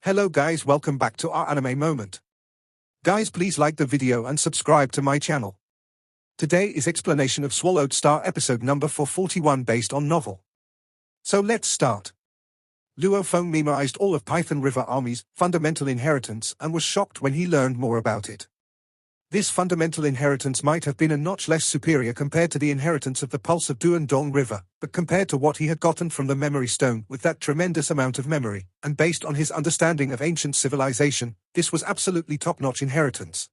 Hello guys, welcome back to our anime moment. Guys, please like the video and subscribe to my channel. Today is explanation of Swallowed Star episode number 441 based on novel. So let's start. Luo Feng memorized all of Python River Army's fundamental inheritance and was shocked when he learned more about it. This fundamental inheritance might have been a notch less superior compared to the inheritance of the pulse of Duandong River, but compared to what he had gotten from the memory stone with that tremendous amount of memory, and based on his understanding of ancient civilization, this was absolutely top-notch inheritance.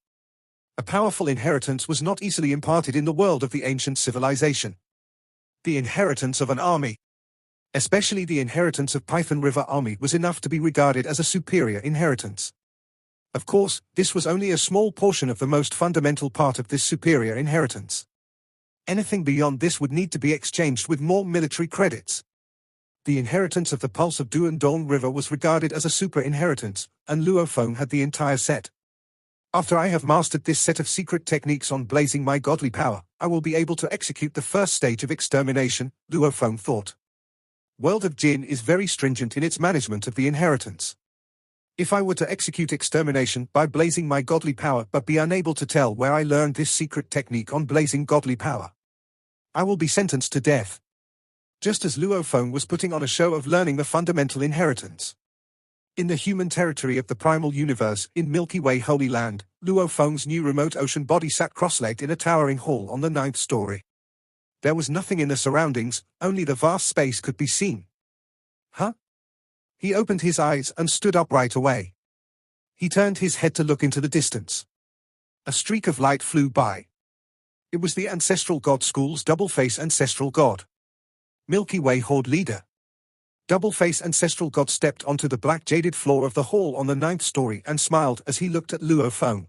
A powerful inheritance was not easily imparted in the world of the ancient civilization. The inheritance of an army, especially the inheritance of Python River Army, was enough to be regarded as a superior inheritance. Of course, this was only a small portion of the most fundamental part of this superior inheritance. Anything beyond this would need to be exchanged with more military credits. The inheritance of the pulse of Duandong River was regarded as a super inheritance, and Luo Feng had the entire set. After I have mastered this set of secret techniques on blazing my godly power, I will be able to execute the first stage of extermination, Luo Feng thought. World of Jin is very stringent in its management of the inheritance. If I were to execute extermination by blazing my godly power but be unable to tell where I learned this secret technique on blazing godly power, I will be sentenced to death. Just as Luo Feng was putting on a show of learning the fundamental inheritance. In the human territory of the primal universe, in Milky Way Holy Land, Luo Feng's new remote ocean body sat cross-legged in a towering hall on the 9th story. There was nothing in the surroundings, only the vast space could be seen. Huh? He opened his eyes and stood up right away. He turned his head to look into the distance. A streak of light flew by. It was the Ancestral God School's double-face Ancestral God. Milky Way Horde leader. Double-face Ancestral God stepped onto the black jaded floor of the hall on the 9th story and smiled as he looked at Luo Feng.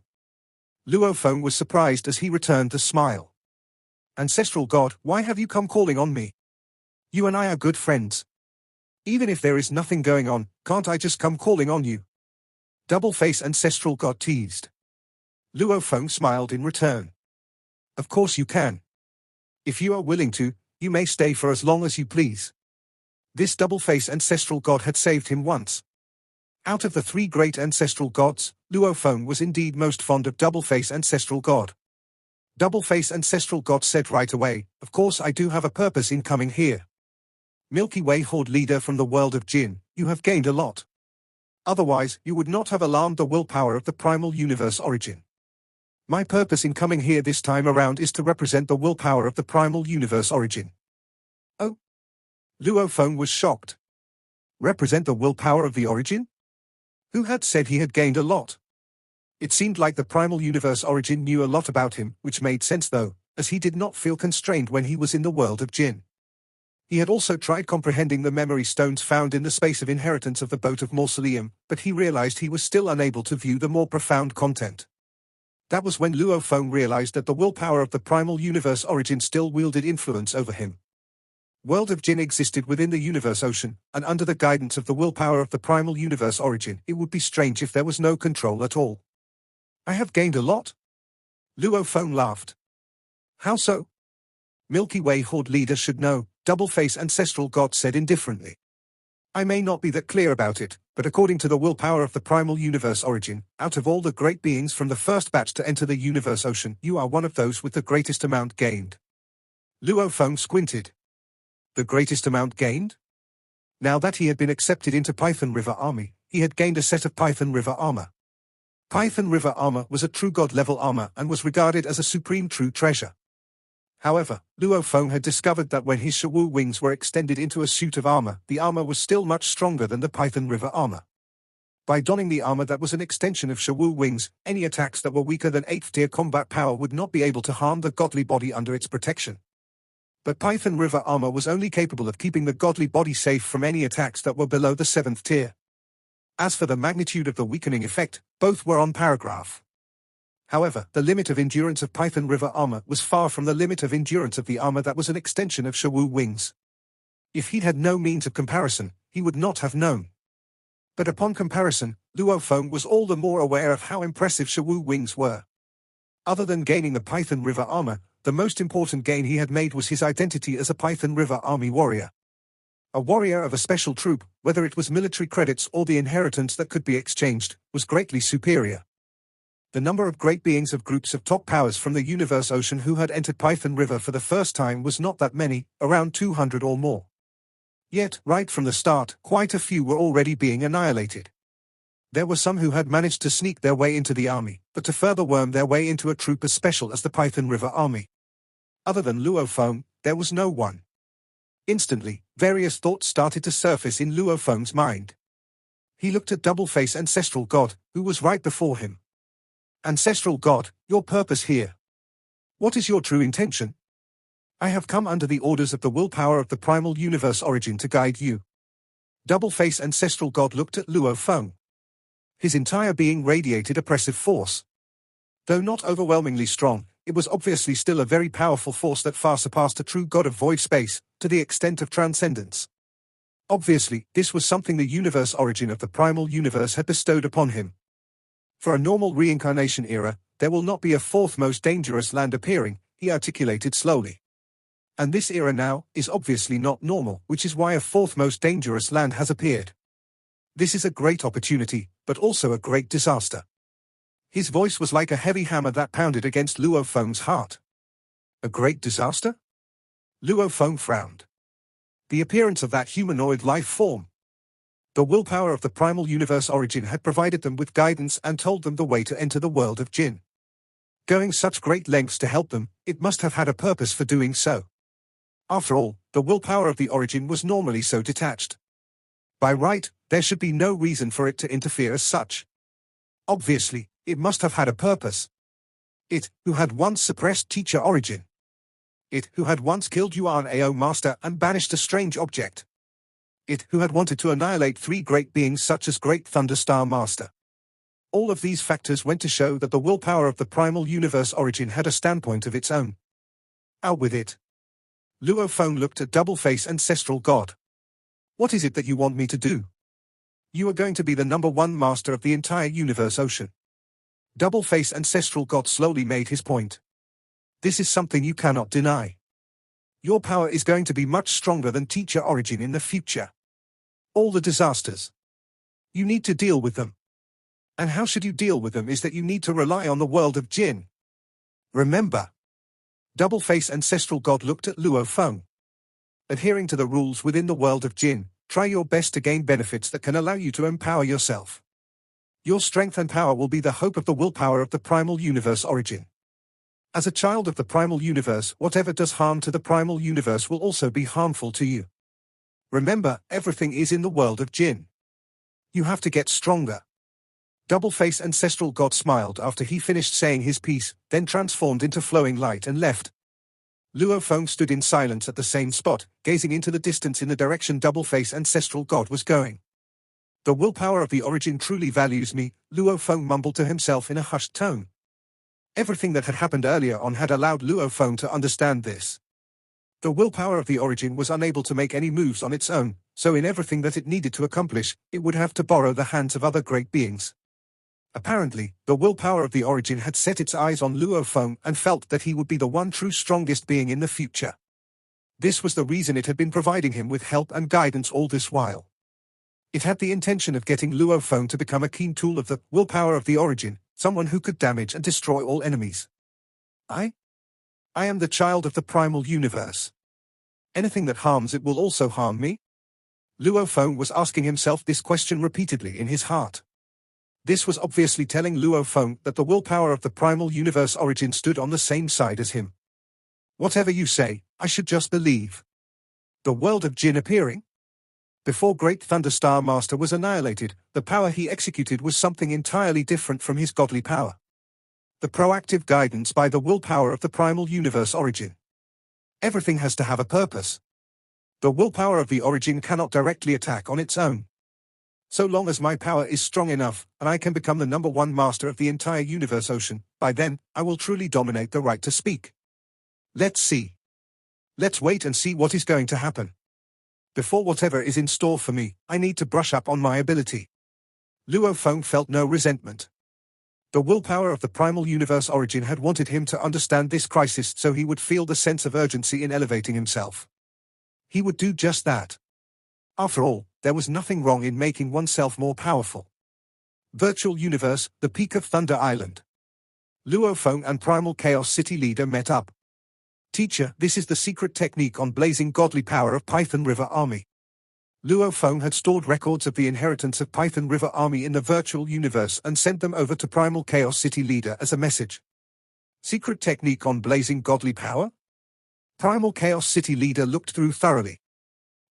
Luo Feng was surprised as he returned the smile. Ancestral God, why have you come calling on me? You and I are good friends. Even if there is nothing going on, can't I just come calling on you? Double-face Ancestral God teased. Luo Feng smiled in return. Of course you can. If you are willing to, you may stay for as long as you please. This double-face Ancestral God had saved him once. Out of the three great Ancestral Gods, Luo Feng was indeed most fond of double-face Ancestral God. Double-face Ancestral God said right away, of course I do have a purpose in coming here. Milky Way Horde leader from the world of Jin, you have gained a lot. Otherwise, you would not have alarmed the willpower of the primal universe origin. My purpose in coming here this time around is to represent the willpower of the primal universe origin. Oh? Luo Feng was shocked. Represent the willpower of the origin? Who had said he had gained a lot? It seemed like the primal universe origin knew a lot about him, which made sense though, as he did not feel constrained when he was in the world of Jin. He had also tried comprehending the memory stones found in the space of inheritance of the boat of Mausoleum, but he realized he was still unable to view the more profound content. That was when Luo Feng realized that the willpower of the primal universe origin still wielded influence over him. World of Jin existed within the universe ocean, and under the guidance of the willpower of the primal universe origin, it would be strange if there was no control at all. I have gained a lot? Luo Feng laughed. How so? Milky Way Horde leader should know, double-face Ancestral God said indifferently. I may not be that clear about it, but according to the willpower of the primal universe origin, out of all the great beings from the first batch to enter the universe ocean, you are one of those with the greatest amount gained. Luo Feng squinted. The greatest amount gained? Now that he had been accepted into Python River Army, he had gained a set of Python River armor. Python River armor was a true god-level armor and was regarded as a supreme true treasure. However, Luo Feng had discovered that when his Shawu wings were extended into a suit of armor, the armor was still much stronger than the Python River armor. By donning the armor that was an extension of Shawu wings, any attacks that were weaker than 8th tier combat power would not be able to harm the godly body under its protection. But Python River armor was only capable of keeping the godly body safe from any attacks that were below the 7th tier. As for the magnitude of the weakening effect, both were on paragraph. However, the limit of endurance of Python River armor was far from the limit of endurance of the armor that was an extension of Shawu wings. If he had no means of comparison, he would not have known. But upon comparison, Luo Feng was all the more aware of how impressive Shawu wings were. Other than gaining the Python River armor, the most important gain he had made was his identity as a Python River army warrior. A warrior of a special troop, whether it was military credits or the inheritance that could be exchanged, was greatly superior. The number of great beings of groups of top powers from the universe ocean who had entered Python River for the first time was not that many, around 200 or more. Yet, right from the start, quite a few were already being annihilated. There were some who had managed to sneak their way into the army, but to further worm their way into a troop as special as the Python River Army. Other than Luo Feng, there was no one. Instantly, various thoughts started to surface in Luo Feng's mind. He looked at Double-Face Ancestral God, who was right before him. Ancestral God, your purpose here. What is your true intention? I have come under the orders of the willpower of the primal universe origin to guide you. Double-Face Ancestral God looked at Luo Feng. His entire being radiated oppressive force. Though not overwhelmingly strong, it was obviously still a very powerful force that far surpassed a true god of void space, to the extent of transcendence. Obviously, this was something the universe origin of the primal universe had bestowed upon him. For a normal reincarnation era, there will not be a fourth most dangerous land appearing, he articulated slowly. And this era now is obviously not normal, which is why a fourth most dangerous land has appeared. This is a great opportunity, but also a great disaster. His voice was like a heavy hammer that pounded against Luo Feng's heart. A great disaster? Luo Feng frowned. The appearance of that humanoid life form. The willpower of the primal universe origin had provided them with guidance and told them the way to enter the world of Jinn. Going such great lengths to help them, it must have had a purpose for doing so. After all, the willpower of the origin was normally so detached. By right, there should be no reason for it to interfere as such. Obviously, it must have had a purpose. It, who had once suppressed teacher origin. It, who had once killed Yuan Ao Master and banished a strange object. It, who had wanted to annihilate three great beings such as Great Thunderstar Master. All of these factors went to show that the willpower of the primal universe origin had a standpoint of its own. Out with it. Luo Feng looked at Double-Face Ancestral God. What is it that you want me to do? You are going to be the #1 master of the entire universe ocean. Double-Face Ancestral God slowly made his point. This is something you cannot deny. Your power is going to be much stronger than teacher origin in the future. All the disasters. You need to deal with them. And how should you deal with them is that you need to rely on the world of Jinn. Remember. Double-Face Ancestral God looked at Luo Feng. Adhering to the rules within the world of Jinn, try your best to gain benefits that can allow you to empower yourself. Your strength and power will be the hope of the willpower of the primal universe origin. As a child of the primal universe, whatever does harm to the primal universe will also be harmful to you. Remember, everything is in the world of Jinn. You have to get stronger. Double-Face Ancestral God smiled after he finished saying his piece, then transformed into flowing light and left. Luo Feng stood in silence at the same spot, gazing into the distance in the direction Double-Face Ancestral God was going. The willpower of the origin truly values me, Luo Feng mumbled to himself in a hushed tone. Everything that had happened earlier on had allowed Luo Feng to understand this. The willpower of the origin was unable to make any moves on its own, so in everything that it needed to accomplish, it would have to borrow the hands of other great beings. Apparently, the willpower of the origin had set its eyes on Luo Feng and felt that he would be the one true strongest being in the future. This was the reason it had been providing him with help and guidance all this while. It had the intention of getting Luo Feng to become a keen tool of the willpower of the origin, someone who could damage and destroy all enemies. I am the child of the primal universe. Anything that harms it will also harm me? Luo Feng was asking himself this question repeatedly in his heart. This was obviously telling Luo Feng that the willpower of the primal universe origin stood on the same side as him. Whatever you say, I should just believe. The world of Jinn appearing? Before Great Thunderstar Master was annihilated, the power he executed was something entirely different from his godly power. The proactive guidance by the willpower of the primal universe origin. Everything has to have a purpose. The willpower of the origin cannot directly attack on its own. So long as my power is strong enough, and I can become the #1 master of the entire universe ocean, by then, I will truly dominate the right to speak. Let's see. Let's wait and see what is going to happen. Before whatever is in store for me, I need to brush up on my ability. Luo Feng felt no resentment. The willpower of the primal universe origin had wanted him to understand this crisis so he would feel the sense of urgency in elevating himself. He would do just that. After all, there was nothing wrong in making oneself more powerful. Virtual Universe, the Peak of Thunder Island. Luo Feng and Primal Chaos City leader met up. Teacher, this is the secret technique on blazing godly power of Python River Army. Luo Feng had stored records of the inheritance of Python River Army in the virtual universe and sent them over to Primal Chaos City leader as a message. Secret technique on blazing godly power? Primal Chaos City leader looked through thoroughly.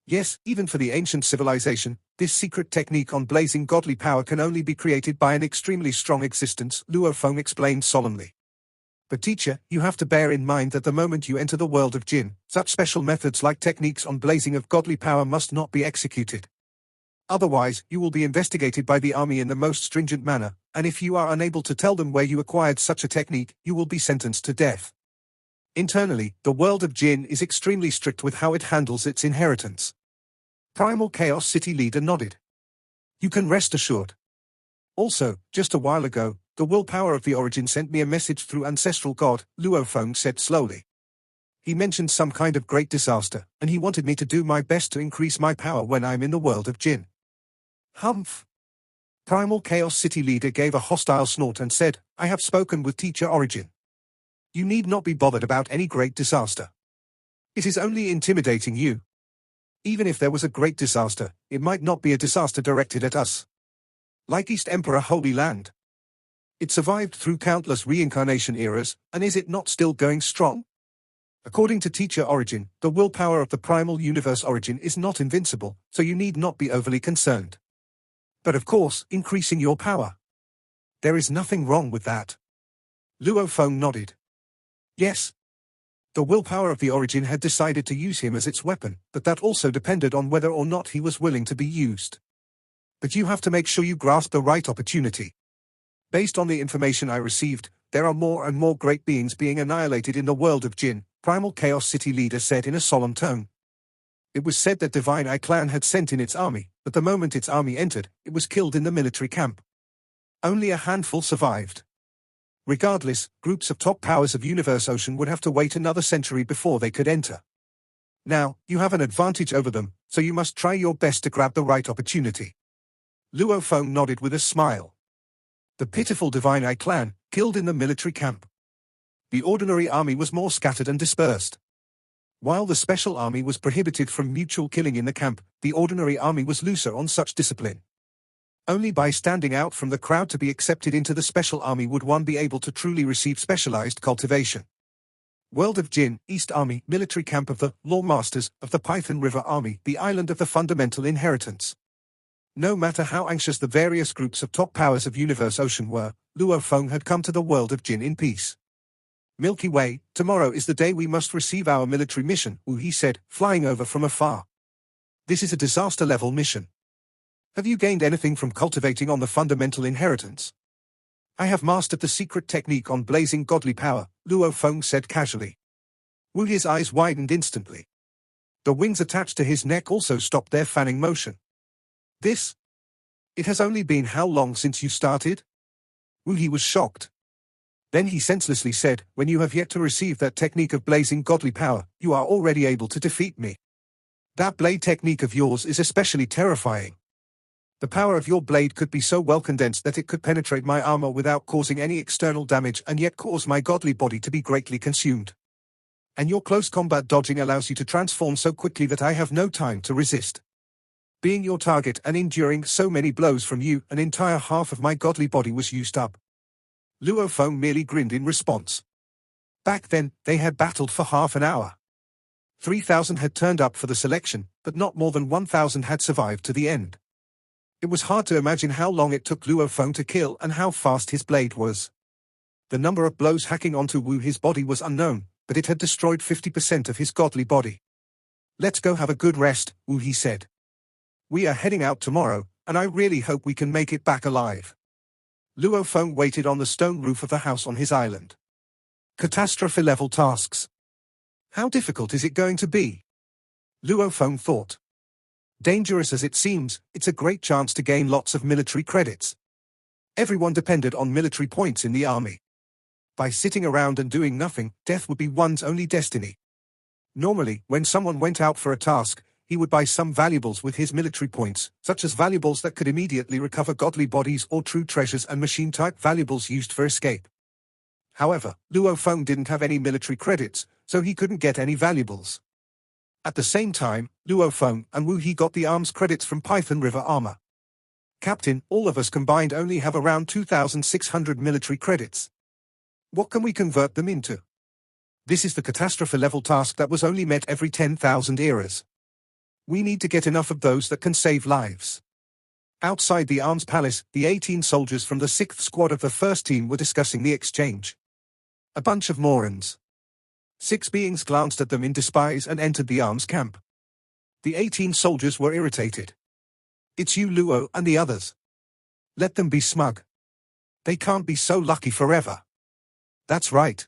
Yes, even for the ancient civilization, this secret technique on blazing godly power can only be created by an extremely strong existence, Luo Feng explained solemnly. But teacher, you have to bear in mind that the moment you enter the world of Jinn, such special methods like techniques on blazing of godly power must not be executed. Otherwise, you will be investigated by the army in the most stringent manner, and if you are unable to tell them where you acquired such a technique, you will be sentenced to death. Internally, the world of Jinn is extremely strict with how it handles its inheritance. Primal Chaos City leader nodded. You can rest assured. Also, just a while ago, the willpower of the origin sent me a message through Ancestral God, Luo Feng said slowly. He mentioned some kind of great disaster, and he wanted me to do my best to increase my power when I'm in the world of Jinn. Humph. Primal Chaos City leader gave a hostile snort and said, I have spoken with Teacher Origin. You need not be bothered about any great disaster. It is only intimidating you. Even if there was a great disaster, it might not be a disaster directed at us. Like East Emperor Holy Land. It survived through countless reincarnation eras, and is it not still going strong? According to Teacher Origin, the willpower of the primal universe origin is not invincible, so you need not be overly concerned. But of course, increasing your power. There is nothing wrong with that. Luo Feng nodded. Yes. The willpower of the origin had decided to use him as its weapon, but that also depended on whether or not he was willing to be used. But you have to make sure you grasp the right opportunity. Based on the information I received, there are more and more great beings being annihilated in the world of Jinn, Primal Chaos City leader said in a solemn tone. It was said that Divine Eye clan had sent in its army, but the moment its army entered, it was killed in the military camp. Only a handful survived. Regardless, groups of top powers of Universe Ocean would have to wait another century before they could enter. Now, you have an advantage over them, so you must try your best to grab the right opportunity. Luo Feng nodded with a smile. The pitiful Divine Eye clan, killed in the military camp. The ordinary army was more scattered and dispersed. While the special army was prohibited from mutual killing in the camp, the ordinary army was looser on such discipline. Only by standing out from the crowd to be accepted into the special army would one be able to truly receive specialized cultivation. World of Jinn, East Army, military camp of the Law Masters of the Python River Army, the island of the fundamental inheritance. No matter how anxious the various groups of top powers of Universe Ocean were, Luo Feng had come to the world of Jinn in peace. Milky Way, tomorrow is the day we must receive our military mission, Wu he said, flying over from afar. This is a disaster-level mission. Have you gained anything from cultivating on the fundamental inheritance? I have mastered the secret technique on blazing godly power, Luo Feng said casually. Wu his eyes widened instantly. The wings attached to his neck also stopped their fanning motion. This? It has only been how long since you started? Wu he was shocked. Then he senselessly said, when you have yet to receive that technique of blazing godly power, you are already able to defeat me. That blade technique of yours is especially terrifying. The power of your blade could be so well condensed that it could penetrate my armor without causing any external damage and yet cause my godly body to be greatly consumed. And your close combat dodging allows you to transform so quickly that I have no time to resist. Being your target and enduring so many blows from you, an entire half of my godly body was used up. Luo Feng merely grinned in response. Back then, they had battled for half an hour. 3,000 had turned up for the selection, but not more than 1,000 had survived to the end. It was hard to imagine how long it took Luo Feng to kill and how fast his blade was. The number of blows hacking onto Wu his body was unknown, but it had destroyed 50% of his godly body. Let's go have a good rest, Wu he said. We are heading out tomorrow, and I really hope we can make it back alive. Luo Feng waited on the stone roof of the house on his island. Catastrophe-level tasks. How difficult is it going to be? Luo Feng thought. Dangerous as it seems, it's a great chance to gain lots of military credits. Everyone depended on military points in the army. By sitting around and doing nothing, death would be one's only destiny. Normally, when someone went out for a task, he would buy some valuables with his military points, such as valuables that could immediately recover godly bodies or true treasures and machine-type valuables used for escape. However, Luo Feng didn't have any military credits, so he couldn't get any valuables. At the same time, Luo Feng and Wu He got the arms credits from Python River armor. Captain, all of us combined only have around 2,600 military credits. What can we convert them into? This is the catastrophe level task that was only met every 10,000 eras. We need to get enough of those that can save lives. Outside the arms palace, the 18 soldiers from the 6th squad of the first team were discussing the exchange. A bunch of morons. 6 beings glanced at them in despise and entered the arms camp. The 18 soldiers were irritated. It's you, Luo, and the others. Let them be smug. They can't be so lucky forever. That's right.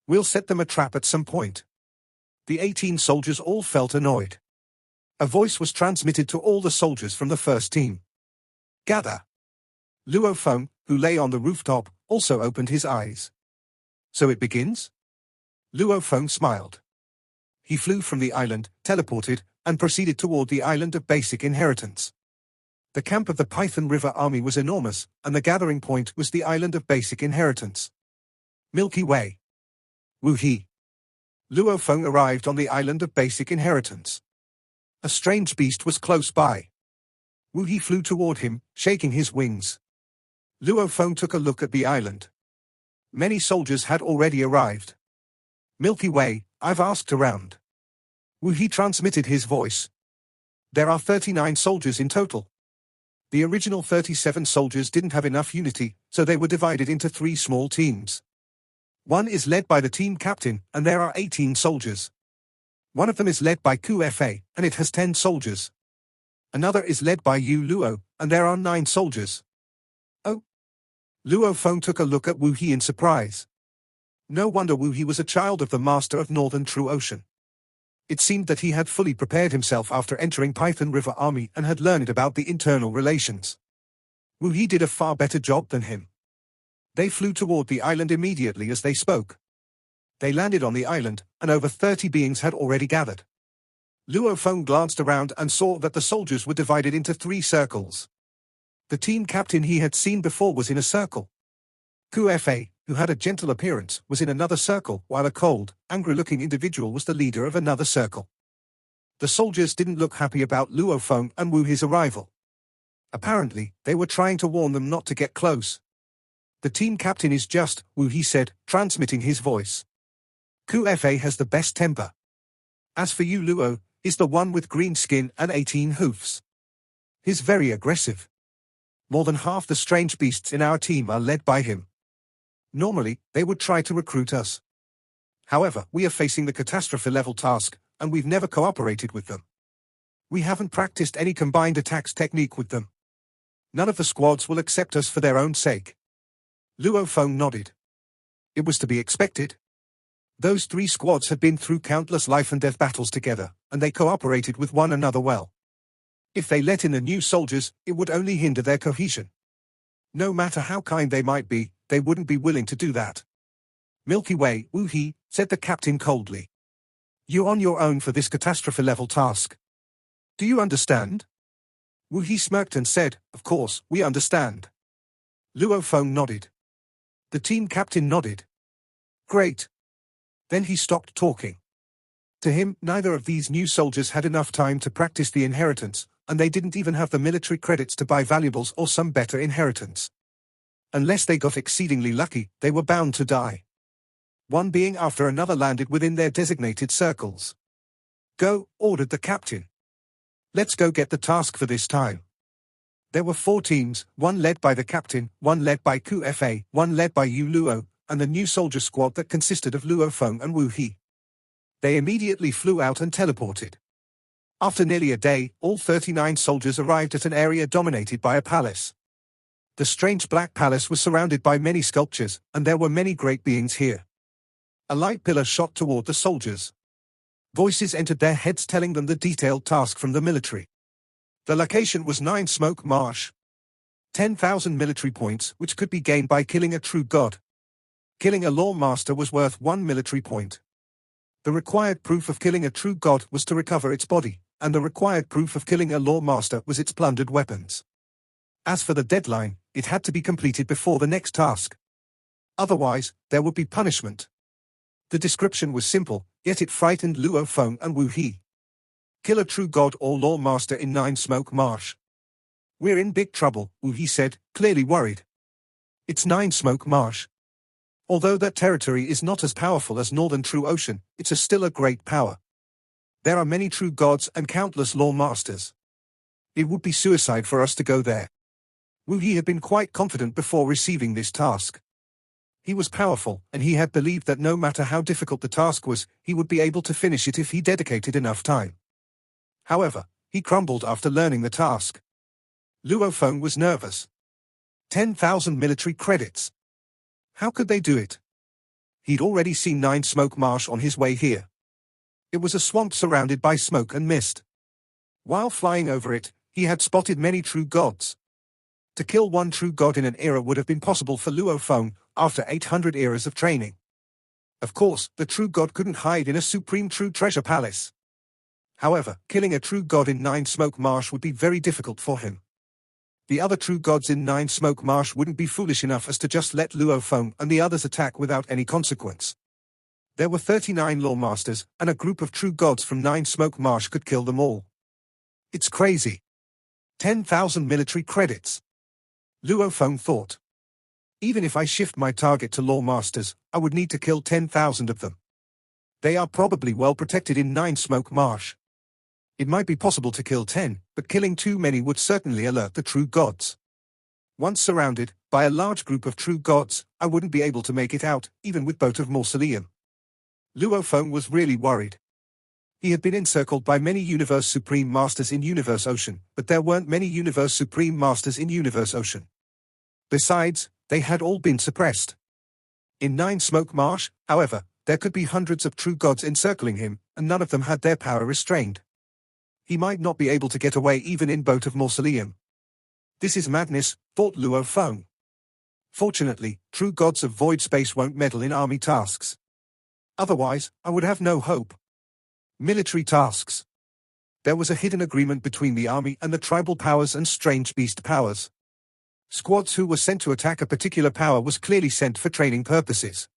We'll set them a trap at some point. The 18 soldiers all felt annoyed. A voice was transmitted to all the soldiers from the first team. Gather. Luo Feng, who lay on the rooftop, also opened his eyes. So it begins? Luo Feng smiled. He flew from the island, teleported, and proceeded toward the island of basic inheritance. The camp of the Python River army was enormous, and the gathering point was the island of basic inheritance. Milky Way. Wu He. Luo Feng arrived on the island of basic inheritance. A strange beast was close by. Wu He flew toward him, shaking his wings. Luo Feng took a look at the island. Many soldiers had already arrived. Milky Way, I've asked around. Wu He transmitted his voice. There are 39 soldiers in total. The original 37 soldiers didn't have enough unity, so they were divided into 3 small teams. One is led by the team captain, and there are 18 soldiers. One of them is led by QFA, and it has 10 soldiers. Another is led by Yu Luo, and there are 9 soldiers. Oh. Luo Feng took a look at Wu He in surprise. No wonder Wu He was a child of the master of Northern True Ocean. It seemed that he had fully prepared himself after entering Python River Army and had learned about the internal relations. Wu He did a far better job than him. They flew toward the island immediately as they spoke. They landed on the island, and over 30 beings had already gathered. Luo Feng glanced around and saw that the soldiers were divided into 3 circles. The team captain he had seen before was in a circle. QFA, who had a gentle appearance, was in another circle, while a cold, angry-looking individual was the leader of another circle. The soldiers didn't look happy about Luo Feng and Wu He's arrival. Apparently, they were trying to warn them not to get close. The team captain is just, Wu He said, transmitting his voice. QFA has the best temper. As for you, Luo, is the one with green skin and 18 hoofs. He's very aggressive. More than half the strange beasts in our team are led by him. Normally, they would try to recruit us. However, we are facing the catastrophe level task, and we've never cooperated with them. We haven't practiced any combined attacks technique with them. None of the squads will accept us for their own sake. Luo Feng nodded. It was to be expected. Those 3 squads had been through countless life and death battles together, and they cooperated with one another well. If they let in the new soldiers, it would only hinder their cohesion. No matter how kind they might be, they wouldn't be willing to do that. Milky Way, Wu He, said the captain coldly. You're on your own for this catastrophe-level task. Do you understand? Wu He smirked and said, Of course, we understand. Luo Feng nodded. The team captain nodded. Great. Then he stopped talking. To him, neither of these new soldiers had enough time to practice the inheritance, and they didn't even have the military credits to buy valuables or some better inheritance. Unless they got exceedingly lucky, they were bound to die. One being after another landed within their designated circles. Go, ordered the captain. Let's go get the task for this time. There were 4 teams, one led by the captain, one led by QFA, one led by Yu Luo, and the new soldier squad that consisted of Luo Feng and Wu He. They immediately flew out and teleported. After nearly a day, all 39 soldiers arrived at an area dominated by a palace. The strange black palace was surrounded by many sculptures, and there were many great beings here. A light pillar shot toward the soldiers. Voices entered their heads telling them the detailed task from the military. The location was 9 Smoke Marsh. 10,000 military points, which could be gained by killing a true god. Killing a law master was worth 1 military point. The required proof of killing a true god was to recover its body, and the required proof of killing a law master was its plundered weapons. As for the deadline, it had to be completed before the next task. Otherwise, there would be punishment. The description was simple, yet it frightened Luo Feng and Wu He. Kill a true god or law master in Nine Smoke Marsh. We're in big trouble, Wu He said, clearly worried. It's Nine Smoke Marsh. Although that territory is not as powerful as Northern True Ocean, it's still a great power. There are many true gods and countless law masters. It would be suicide for us to go there. Wu He had been quite confident before receiving this task. He was powerful, and he had believed that no matter how difficult the task was, he would be able to finish it if he dedicated enough time. However, he crumbled after learning the task. Luo Feng was nervous. 10,000 military credits. How could they do it? He'd already seen Nine Smoke Marsh on his way here. It was a swamp surrounded by smoke and mist. While flying over it, he had spotted many true gods. To kill one true god in an era would have been possible for Luo Feng after 800 eras of training. Of course, the true god couldn't hide in a supreme true treasure palace. However, killing a true god in Nine Smoke Marsh would be very difficult for him. The other true gods in Nine Smoke Marsh wouldn't be foolish enough as to just let Luo Feng and the others attack without any consequence. There were 39 law masters, and a group of true gods from Nine Smoke Marsh could kill them all. It's crazy. 10,000 military credits. Luo Feng thought. Even if I shift my target to law masters, I would need to kill 10,000 of them. They are probably well protected in Nine Smoke Marsh. It might be possible to kill 10, but killing too many would certainly alert the true gods. Once surrounded by a large group of true gods, I wouldn't be able to make it out, even with Boat of Mausoleum. Luo Feng was really worried. He had been encircled by many Universe Supreme Masters in Universe Ocean, but there weren't many Universe Supreme Masters in Universe Ocean. Besides, they had all been suppressed. In Nine Smoke Marsh, however, there could be hundreds of true gods encircling him, and none of them had their power restrained. He might not be able to get away even in Boat of Mausoleum. This is madness, thought Luo Feng. Fortunately, true gods of void space won't meddle in army tasks. Otherwise, I would have no hope. Military tasks. There was a hidden agreement between the army and the tribal powers and strange beast powers. Squads who were sent to attack a particular power was clearly sent for training purposes.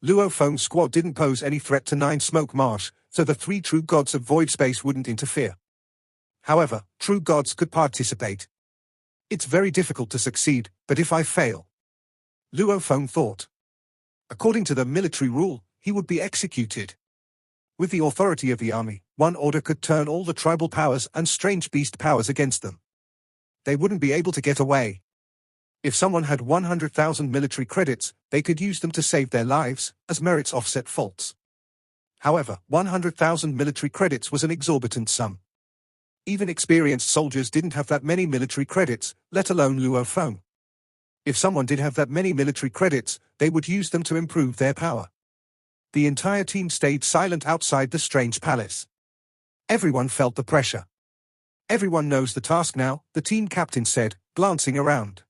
Luo Feng's squad didn't pose any threat to Nine Smoke Marsh, so the three true gods of void space wouldn't interfere. However, true gods could participate. It's very difficult to succeed, but if I fail? Luo Feng thought. According to the military rule, he would be executed. With the authority of the army, one order could turn all the tribal powers and strange beast powers against them. They wouldn't be able to get away. If someone had 100,000 military credits, they could use them to save their lives, as merits offset faults. However, 100,000 military credits was an exorbitant sum. Even experienced soldiers didn't have that many military credits, let alone Luo Feng. If someone did have that many military credits, they would use them to improve their power. The entire team stayed silent outside the strange palace. Everyone felt the pressure. Everyone knows the task now, the team captain said, glancing around.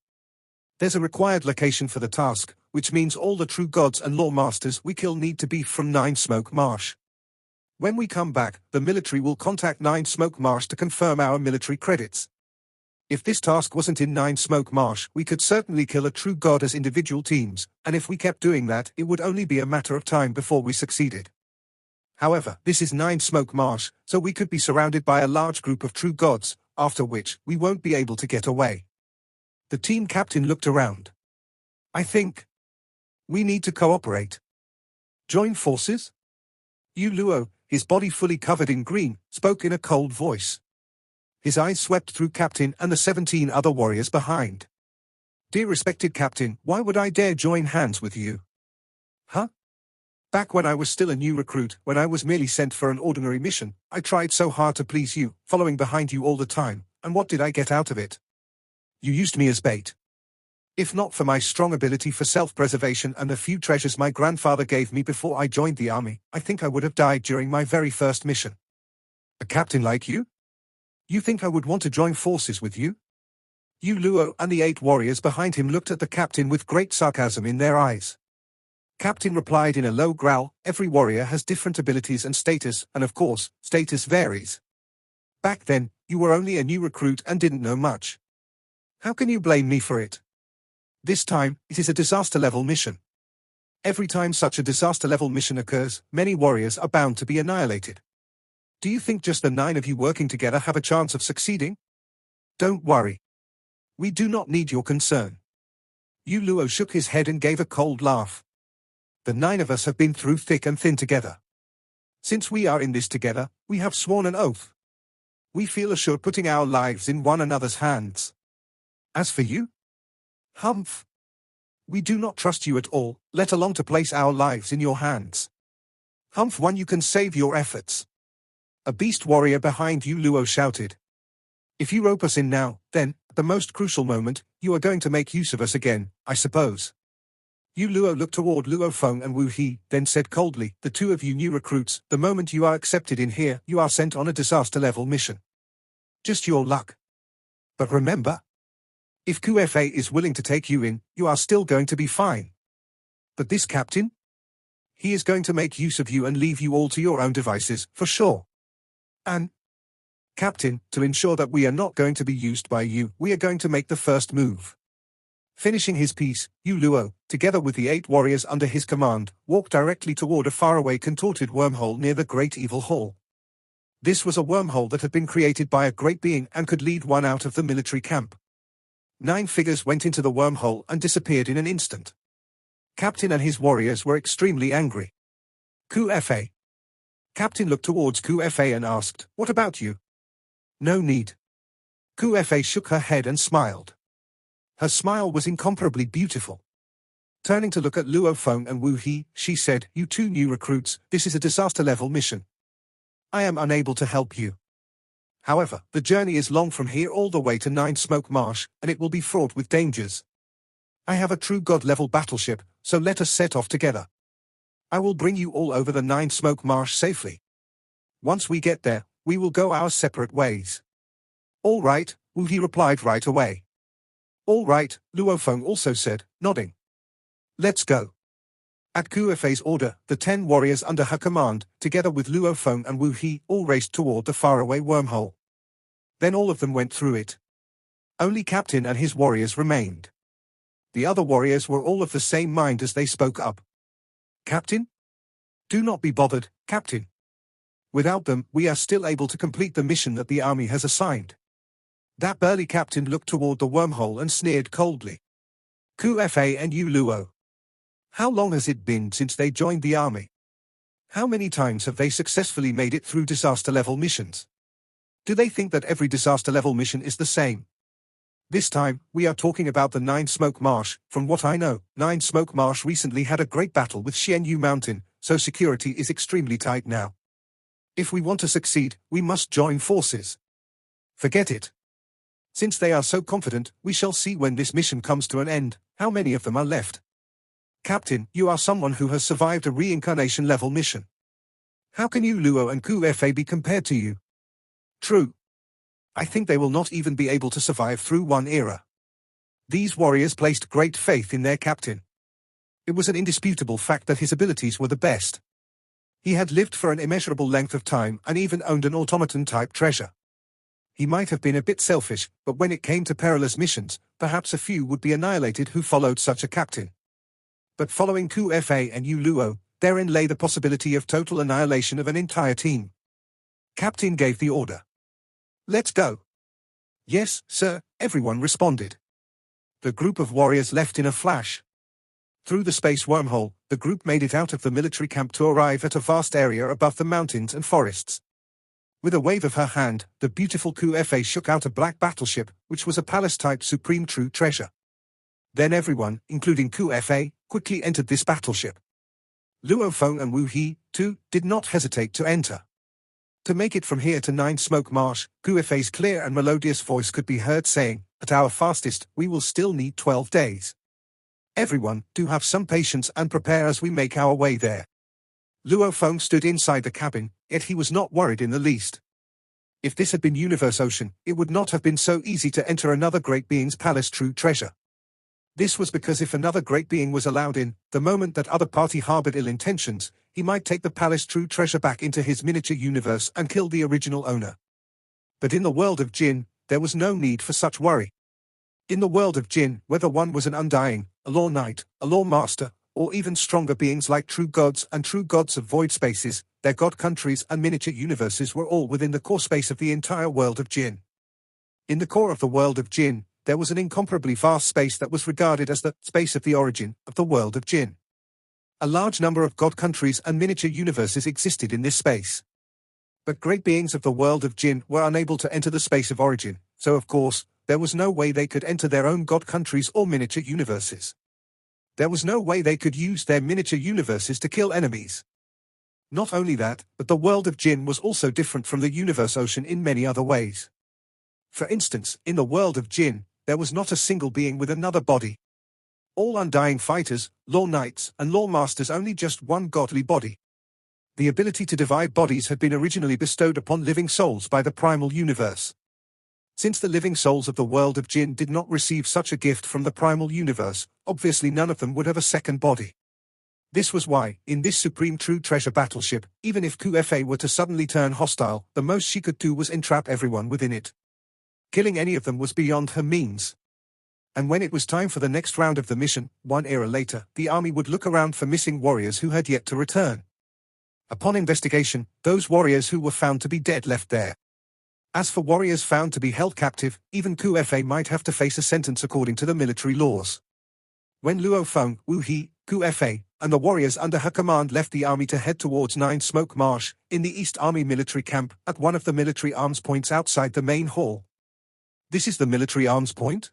There's a required location for the task, which means all the true gods and law masters we kill need to be from Nine Smoke Marsh. When we come back, the military will contact Nine Smoke Marsh to confirm our military credits. If this task wasn't in Nine Smoke Marsh, we could certainly kill a true god as individual teams, and if we kept doing that, it would only be a matter of time before we succeeded. However, this is Nine Smoke Marsh, so we could be surrounded by a large group of true gods, after which we won't be able to get away. The team captain looked around. I think we need to cooperate. Join forces? Yu Luo, his body fully covered in green, spoke in a cold voice. His eyes swept through Captain and the 17 other warriors behind. Dear respected Captain, why would I dare join hands with you? Huh? Back when I was still a new recruit, when I was merely sent for an ordinary mission, I tried so hard to please you, following behind you all the time, and what did I get out of it? You used me as bait. If not for my strong ability for self-preservation and the few treasures my grandfather gave me before I joined the army, I think I would have died during my very first mission. A captain like you? You think I would want to join forces with you? Yu Luo and the 8 warriors behind him looked at the captain with great sarcasm in their eyes. Captain replied in a low growl, every warrior has different abilities and status, and of course, status varies. Back then, you were only a new recruit and didn't know much. How can you blame me for it? This time, it is a disaster-level mission. Every time such a disaster-level mission occurs, many warriors are bound to be annihilated. Do you think just the 9 of you working together have a chance of succeeding? Don't worry. We do not need your concern. Yu Luo shook his head and gave a cold laugh. The 9 of us have been through thick and thin together. Since we are in this together, we have sworn an oath. We feel assured putting our lives in one another's hands. As for you? Humph. We do not trust you at all, let alone to place our lives in your hands. Humph, one, you can save your efforts. A beast warrior behind Yu Luo shouted. If you rope us in now, then, at the most crucial moment, you are going to make use of us again, I suppose. Yu Luo looked toward Luo Feng and Wu He, then said coldly, the 2 of you new recruits, the moment you are accepted in here, you are sent on a disaster-level mission. Just your luck. But remember, if QFA is willing to take you in, you are still going to be fine. But this captain? He is going to make use of you and leave you all to your own devices, for sure. And, Captain, to ensure that we are not going to be used by you, we are going to make the first move. Finishing his piece, Yu Luo, together with the 8 warriors under his command, walked directly toward a faraway contorted wormhole near the Great Evil Hall. This was a wormhole that had been created by a great being and could lead one out of the military camp. 9 figures went into the wormhole and disappeared in an instant. Captain and his warriors were extremely angry. QFA. Captain looked towards QFA and asked, what about you? No need. QFA shook her head and smiled. Her smile was incomparably beautiful. Turning to look at Luo Feng and Wu He, she said, you 2 new recruits, this is a disaster-level mission. I am unable to help you. However, the journey is long from here all the way to 9 Smoke Marsh, and it will be fraught with dangers. I have a true god-level battleship, so let us set off together. I will bring you all over the 9 Smoke Marsh safely. Once we get there, we will go our separate ways. All right, Wu He replied right away. All right, Luo Feng also said, nodding. Let's go. At QFA's order, the 10 warriors under her command, together with Luo Feng and Wu He, all raced toward the faraway wormhole. Then all of them went through it. Only Captain and his warriors remained. The other warriors were all of the same mind as they spoke up. Captain? Do not be bothered, Captain. Without them, we are still able to complete the mission that the army has assigned. That burly captain looked toward the wormhole and sneered coldly. QFA and Yu Luo. How long has it been since they joined the army? How many times have they successfully made it through disaster-level missions? Do they think that every disaster-level mission is the same? This time, we are talking about the 9 Smoke Marsh. From what I know, 9 Smoke Marsh recently had a great battle with Xianyu Mountain, so security is extremely tight now. If we want to succeed, we must join forces. Forget it. Since they are so confident, we shall see when this mission comes to an end, how many of them are left. Captain, you are someone who has survived a reincarnation-level mission. How can Yu Luo and QFA be compared to you? True. I think they will not even be able to survive through one era. These warriors placed great faith in their captain. It was an indisputable fact that his abilities were the best. He had lived for an immeasurable length of time and even owned an automaton-type treasure. He might have been a bit selfish, but when it came to perilous missions, perhaps a few would be annihilated who followed such a captain. But following QFA and Yu Luo, therein lay the possibility of total annihilation of an entire team. Captain gave the order. Let's go. Yes, sir, everyone responded. The group of warriors left in a flash. Through the space wormhole, the group made it out of the military camp to arrive at a vast area above the mountains and forests. With a wave of her hand, the beautiful QFA shook out a black battleship, which was a palace-type supreme true treasure. Then everyone, including QFA, quickly entered this battleship. Luo Feng and Wu He, too, did not hesitate to enter. To make it from here to 9 Smoke Marsh, QFA's clear and melodious voice could be heard saying, at our fastest, we will still need 12 days. Everyone, do have some patience and prepare as we make our way there. Luo Feng stood inside the cabin, yet he was not worried in the least. If this had been Universe Ocean, it would not have been so easy to enter another great being's palace true treasure. This was because if another great being was allowed in, the moment that other party harbored ill intentions, he might take the palace true treasure back into his miniature universe and kill the original owner. But in the world of Jinn, there was no need for such worry. In the world of Jinn, whether one was an undying, a law knight, a law master, or even stronger beings like true gods and true gods of void spaces, their god countries and miniature universes were all within the core space of the entire world of Jinn. In the core of the world of Jinn, there was an incomparably vast space that was regarded as the space of the origin of the world of Jinn. A large number of god countries and miniature universes existed in this space. But great beings of the world of Jinn were unable to enter the space of origin, so of course, there was no way they could enter their own god countries or miniature universes. There was no way they could use their miniature universes to kill enemies. Not only that, but the world of Jinn was also different from the universe ocean in many other ways. For instance, in the world of Jinn, there was not a single being with another body. All undying fighters, law knights, and law masters only just one godly body. The ability to divide bodies had been originally bestowed upon living souls by the primal universe. Since the living souls of the world of Jinn did not receive such a gift from the primal universe, obviously none of them would have a second body. This was why, in this supreme true treasure battleship, even if QFA were to suddenly turn hostile, the most she could do was entrap everyone within it. Killing any of them was beyond her means. And when it was time for the next round of the mission, 1 era later, the army would look around for missing warriors who had yet to return. Upon investigation, those warriors who were found to be dead left there. As for warriors found to be held captive, even QFA might have to face a sentence according to the military laws. When Luo Feng, Wu He, QFA, and the warriors under her command left the army to head towards Nine Smoke Marsh, in the East Army military camp, at one of the military arms points outside the main hall. This is the military arms point?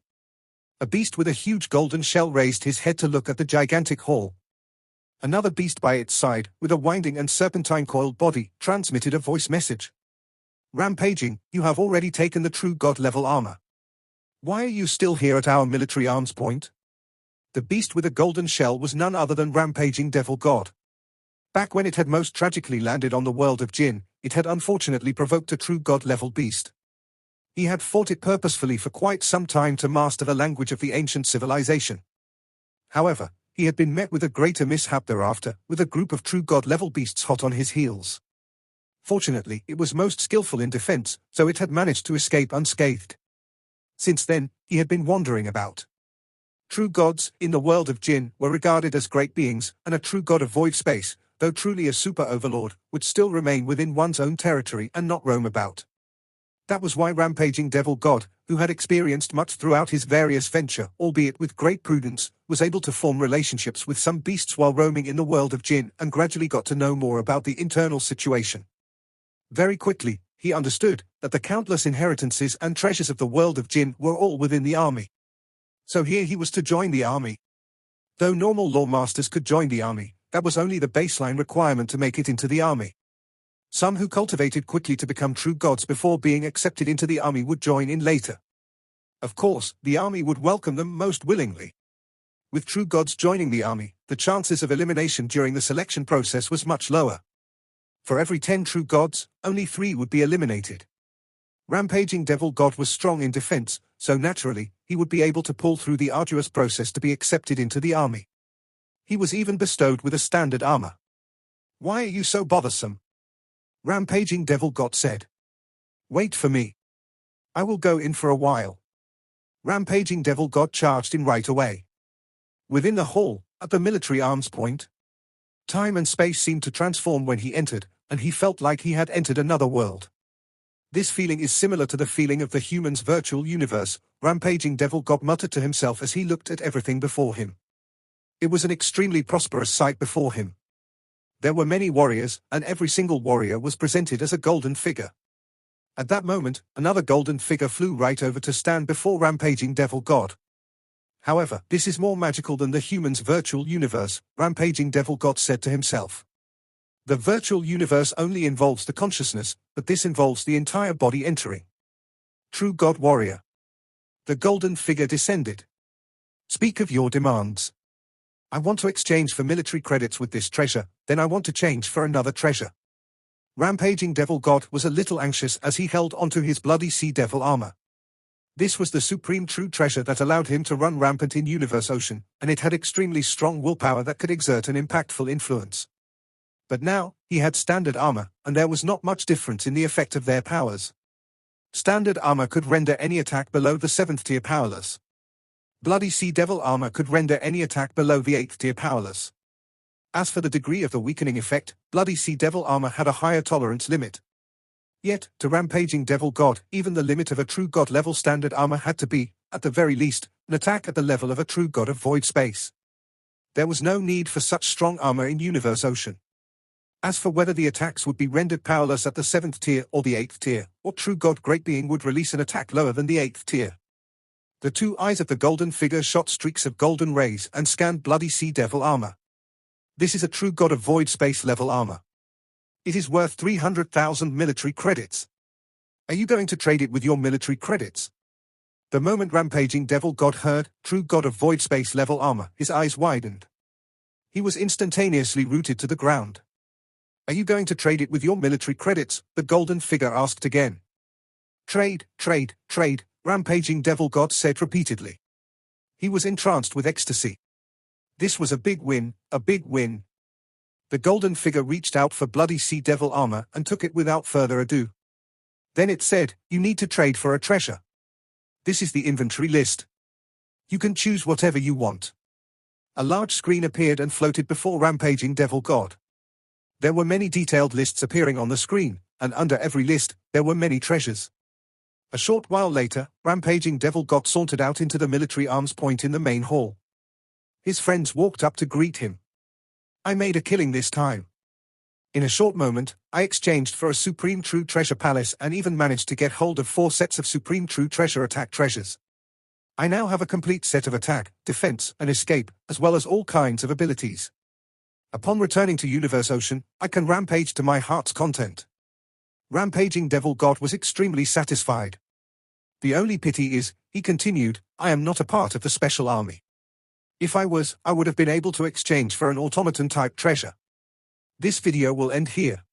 A beast with a huge golden shell raised his head to look at the gigantic hall. Another beast by its side, with a winding and serpentine-coiled body, transmitted a voice message. Rampaging, you have already taken the true god-level armor. Why are you still here at our military arms point? The beast with a golden shell was none other than Rampaging Devil God. Back when it had most tragically landed on the world of Jinn, it had unfortunately provoked a true god-level beast. He had fought it purposefully for quite some time to master the language of the ancient civilization. However, he had been met with a greater mishap thereafter, with a group of true god-level beasts hot on his heels. Fortunately, it was most skillful in defense, so it had managed to escape unscathed. Since then, he had been wandering about. True gods, in the world of Jinn, were regarded as great beings, and a true god of void space, though truly a super overlord, would still remain within one's own territory and not roam about. That was why Rampaging Devil God, who had experienced much throughout his various venture, albeit with great prudence, was able to form relationships with some beasts while roaming in the world of Jinn and gradually got to know more about the internal situation. Very quickly, he understood that the countless inheritances and treasures of the world of Jinn were all within the army. So here he was to join the army. Though normal law masters could join the army, that was only the baseline requirement to make it into the army. Some who cultivated quickly to become true gods before being accepted into the army would join in later. Of course, the army would welcome them most willingly. With true gods joining the army, the chances of elimination during the selection process was much lower. For every 10 true gods, only 3 would be eliminated. Rampaging Devil God was strong in defense, so naturally, he would be able to pull through the arduous process to be accepted into the army. He was even bestowed with a standard armor. "Why are you so bothersome?" Rampaging Devil God said. "Wait for me. I will go in for a while." Rampaging Devil God charged in right away. Within the hall, at the military arms point, time and space seemed to transform when he entered, and he felt like he had entered another world. This feeling is similar to the feeling of the human's virtual universe, Rampaging Devil God muttered to himself as he looked at everything before him. It was an extremely prosperous sight before him. There were many warriors, and every single warrior was presented as a golden figure. At that moment, another golden figure flew right over to stand before Rampaging Devil God. However, this is more magical than the human's virtual universe, Rampaging Devil God said to himself. The virtual universe only involves the consciousness, but this involves the entire body entering. True God Warrior. The golden figure descended. "Speak of your demands. I want to exchange for military credits with this treasure, then I want to change for another treasure." Rampaging Devil God was a little anxious as he held onto his bloody sea devil armor. This was the supreme true treasure that allowed him to run rampant in Universe Ocean, and it had extremely strong willpower that could exert an impactful influence. But now, he had standard armor, and there was not much difference in the effect of their powers. Standard armor could render any attack below the 7th tier powerless. Bloody Sea Devil armor could render any attack below the 8th tier powerless. As for the degree of the weakening effect, Bloody Sea Devil armor had a higher tolerance limit. Yet, to Rampaging Devil God, even the limit of a true God level standard armor had to be, at the very least, an attack at the level of a true God of void space. There was no need for such strong armor in Universe Ocean. As for whether the attacks would be rendered powerless at the 7th tier or the 8th tier, or true God Great Being would release an attack lower than the 8th tier. The two eyes of the golden figure shot streaks of golden rays and scanned Bloody Sea Devil armor. This is a true God of void space level armor. It is worth 300,000 military credits. Are you going to trade it with your military credits? The moment Rampaging Devil God heard, true God of void space level armor, his eyes widened. He was instantaneously rooted to the ground. Are you going to trade it with your military credits? The golden figure asked again. Trade, trade, trade, Rampaging Devil God said repeatedly. He was entranced with ecstasy. This was a big win, a big win. The golden figure reached out for Bloody Sea Devil armor and took it without further ado. Then it said, you need to trade for a treasure. This is the inventory list. You can choose whatever you want. A large screen appeared and floated before Rampaging Devil God. There were many detailed lists appearing on the screen, and under every list, there were many treasures. A short while later, Rampaging Devil God sauntered out into the military arms point in the main hall. His friends walked up to greet him. I made a killing this time. In a short moment, I exchanged for a Supreme True Treasure Palace and even managed to get hold of 4 sets of Supreme True Treasure attack treasures. I now have a complete set of attack, defense, and escape, as well as all kinds of abilities. Upon returning to Universe Ocean, I can rampage to my heart's content. Rampaging Devil God was extremely satisfied. The only pity is, he continued, I am not a part of the special army. If I was, I would have been able to exchange for an automaton-type treasure. This video will end here.